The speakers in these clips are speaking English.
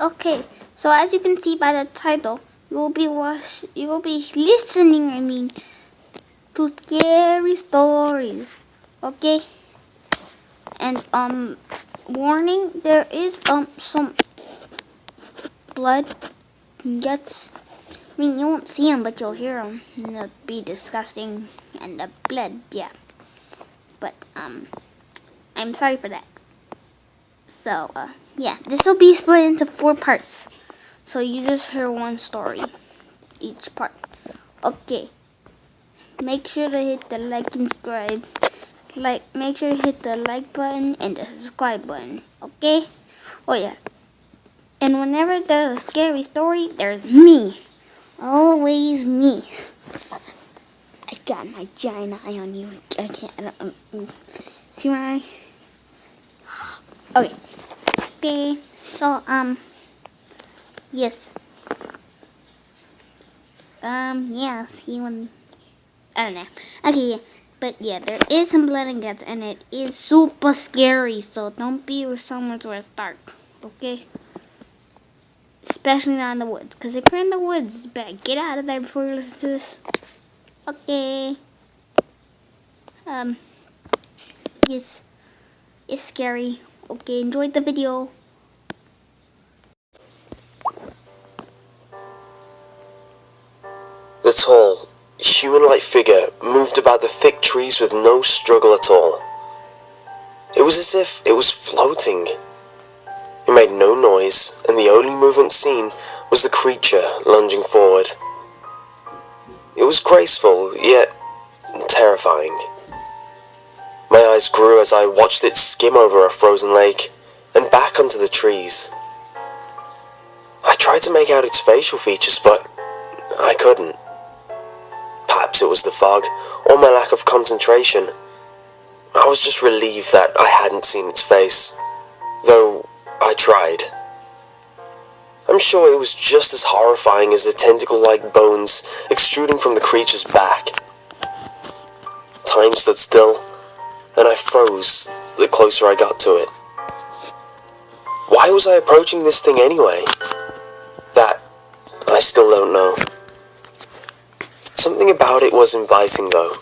Okay, so as you can see by the title, you will be listening, to scary stories. Okay? And warning, there is some blood guts. You won't see them, but you'll hear them. And they'll be disgusting, and the blood, yeah. But I'm sorry for that. So yeah, this will be split into 4 parts. So you just hear one story each part. Okay. Make sure to hit the like and subscribe. Make sure to hit the like button and the subscribe button. Okay? Oh yeah. And whenever there's a scary story, there's me. Always me. I got my giant eye on you. I can't. See my eye? Okay. Okay. So yes. Yeah. See when. I don't know. Okay. Yeah. But yeah, there is some blood and guts, and it is super scary. So don't be with someone where it's dark. Okay. Especially not in the woods. Because if you're in the woods, you better get out of there before you listen to this. Okay. Yes. It's scary. Okay, enjoy the video. The tall, human-like figure moved about the thick trees with no struggle at all. It was as if it was floating. It made no noise, and the only movement seen was the creature lunging forward. It was graceful, yet terrifying. My eyes grew as I watched it skim over a frozen lake and back onto the trees. I tried to make out its facial features, but I couldn't. Perhaps it was the fog, or my lack of concentration. I was just relieved that I hadn't seen its face, though I tried. I'm sure it was just as horrifying as the tentacle-like bones extruding from the creature's back. Time stood still, and I froze the closer I got to it. Why was I approaching this thing anyway? That I still don't know. Something about it was inviting, though.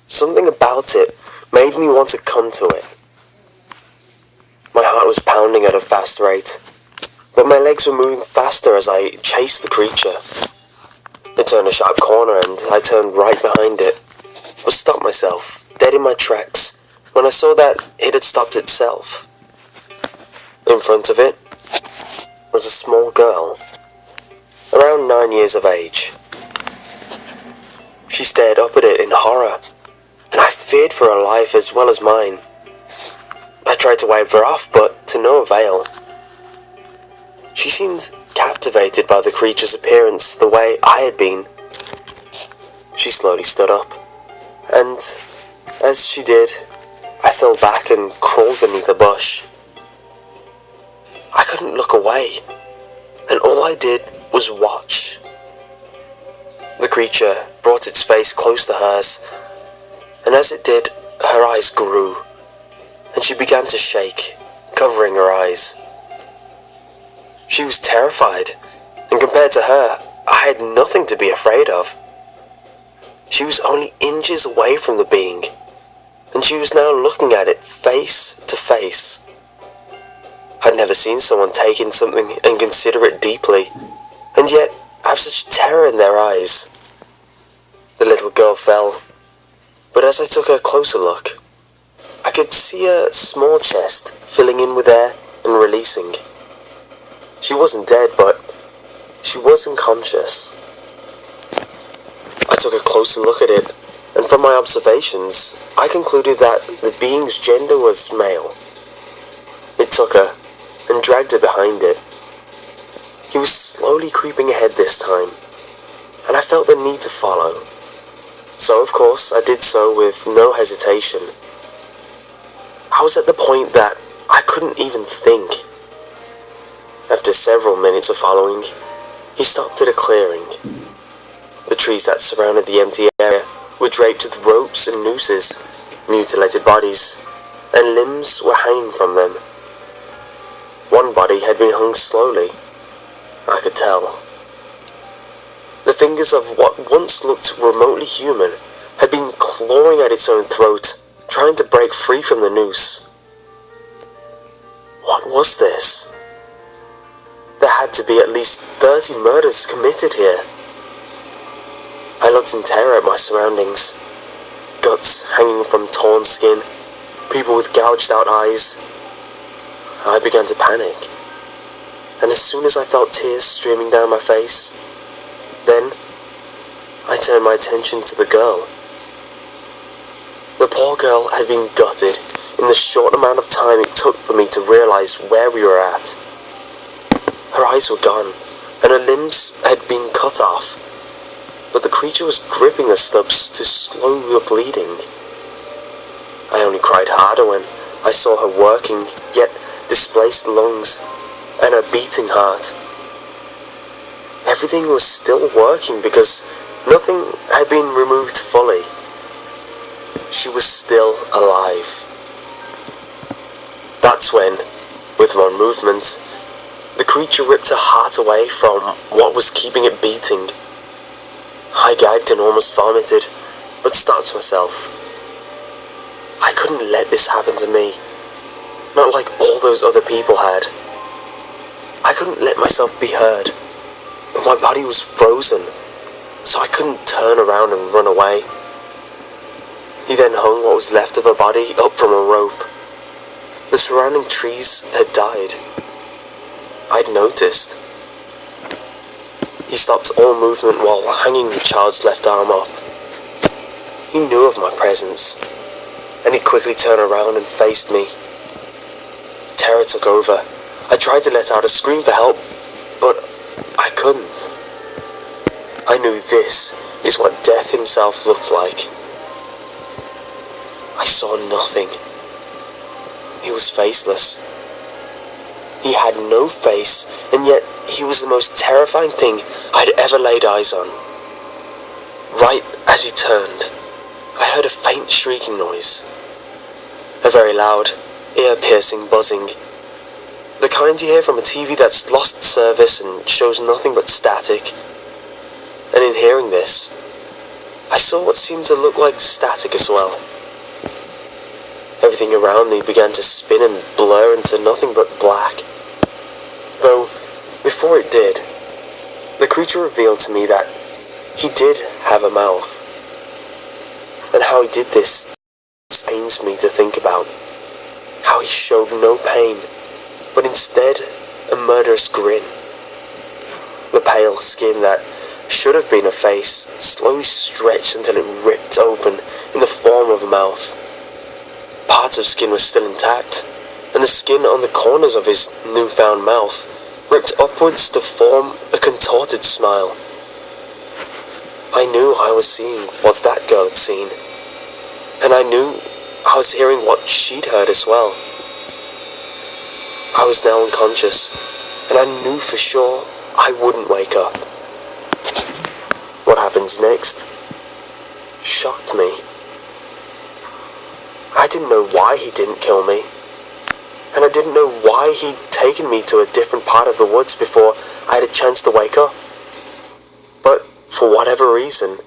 Something about it made me want to come to it. My heart was pounding at a fast rate, but my legs were moving faster as I chased the creature. It turned a sharp corner and I turned right behind it, but stopped myself, dead in my tracks, when I saw that it had stopped itself. In front of it was a small girl, around 9 years of age. She stared up at it in horror, and I feared for her life as well as mine. I tried to wave her off, but to no avail. She seemed captivated by the creature's appearance the way I had been. She slowly stood up, and as she did, I fell back and crawled beneath a bush. I couldn't look away, and all I did was watch. The creature brought its face close to hers, and as it did, her eyes grew, and she began to shake, covering her eyes. She was terrified, and compared to her, I had nothing to be afraid of. She was only inches away from the being, and she was now looking at it face to face. I'd never seen someone take in something and consider it deeply, and yet have such terror in their eyes. The little girl fell, but as I took a closer look, I could see a small chest filling in with air and releasing. She wasn't dead, but she was unconscious. I took a closer look at it, and from my observations, I concluded that the being's gender was male. It took her and dragged her behind it. He was slowly creeping ahead this time, and I felt the need to follow. So of course I did so with no hesitation. I was at the point that I couldn't even think. After several minutes of following, he stopped at a clearing. The trees that surrounded the empty area were draped with ropes and nooses. Mutilated bodies and limbs were hanging from them. One body had been hung slowly. I could tell. The fingers of what once looked remotely human had been clawing at its own throat, trying to break free from the noose. What was this? There had to be at least 30 murders committed here. I looked in terror at my surroundings. Guts hanging from torn skin, people with gouged out eyes. I began to panic, and as soon as I felt tears streaming down my face, then I turned my attention to the girl. The poor girl had been gutted in the short amount of time it took for me to realize where we were at. Her eyes were gone, and her limbs had been cut off, but the creature was gripping the stubs to slow the bleeding. I only cried harder when I saw her working, yet displaced lungs, and her beating heart. Everything was still working because nothing had been removed fully. She was still alive. That's when, with one movement, the creature ripped her heart away from what was keeping it beating. I gagged and almost vomited, but stopped myself. I couldn't let this happen to me, not like all those other people had. I couldn't let myself be heard, but my body was frozen, so I couldn't turn around and run away. He then hung what was left of her body up from a rope. The surrounding trees had died. I'd noticed. He stopped all movement while hanging the child's left arm up. He knew of my presence, and he quickly turned around and faced me. Terror took over. I tried to let out a scream for help, but I couldn't. I knew this is what death himself looked like. I saw nothing. He was faceless. He had no face, and yet he was the most terrifying thing I'd ever laid eyes on. Right as he turned, I heard a faint shrieking noise. A very loud, ear-piercing buzzing. The kind you hear from a TV that's lost service and shows nothing but static. And in hearing this, I saw what seemed to look like static as well. Everything around me began to spin and blur into nothing but black. Though, before it did, the creature revealed to me that he did have a mouth. And how he did this pains me to think about. How he showed no pain, but instead a murderous grin. The pale skin that should have been a face slowly stretched until it ripped open in the form of a mouth. Parts of skin were still intact, and the skin on the corners of his newfound mouth ripped upwards to form a contorted smile. I knew I was seeing what that girl had seen, and I knew I was hearing what she'd heard as well. I was now unconscious, and I knew for sure I wouldn't wake up. What happens next shocked me. I didn't know why he didn't kill me, and I didn't know why he'd taken me to a different part of the woods before I had a chance to wake up. But for whatever reason,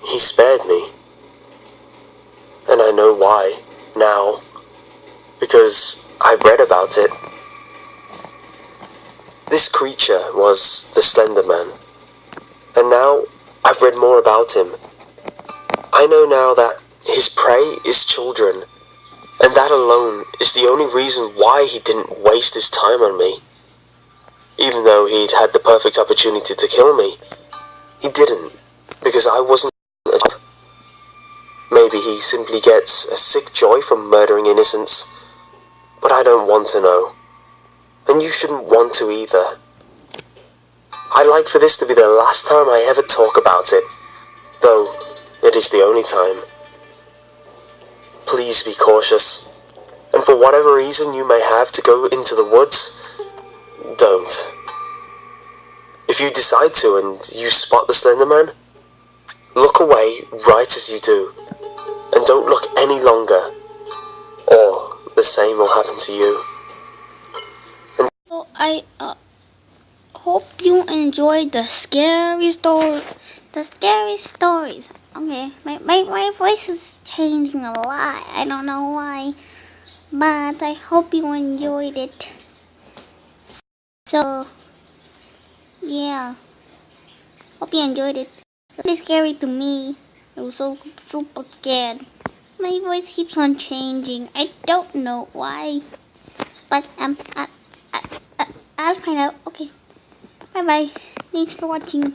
he spared me. And I know why now, because I've read about it. This creature was the Slender Man, and now I've read more about him. I know now that his prey is children, and that alone is the only reason why he didn't waste his time on me. Even though he'd had the perfect opportunity to kill me, he didn't, because I wasn't. Maybe he simply gets a sick joy from murdering innocents, but I don't want to know, and you shouldn't want to either. I'd like for this to be the last time I ever talk about it, though it is the only time. Please be cautious, and for whatever reason you may have to go into the woods, don't. If you decide to and you spot the Slender Man, look away right as you do, and don't look any longer, or the same will happen to you. I hope you enjoyed the scary stories. Okay, my voice is changing a lot. I don't know why, but I hope you enjoyed it. So yeah, hope you enjoyed it. It was scary to me. I was so super scared. My voice keeps on changing. I don't know why, but I'll find out. Okay, bye bye. Thanks for watching.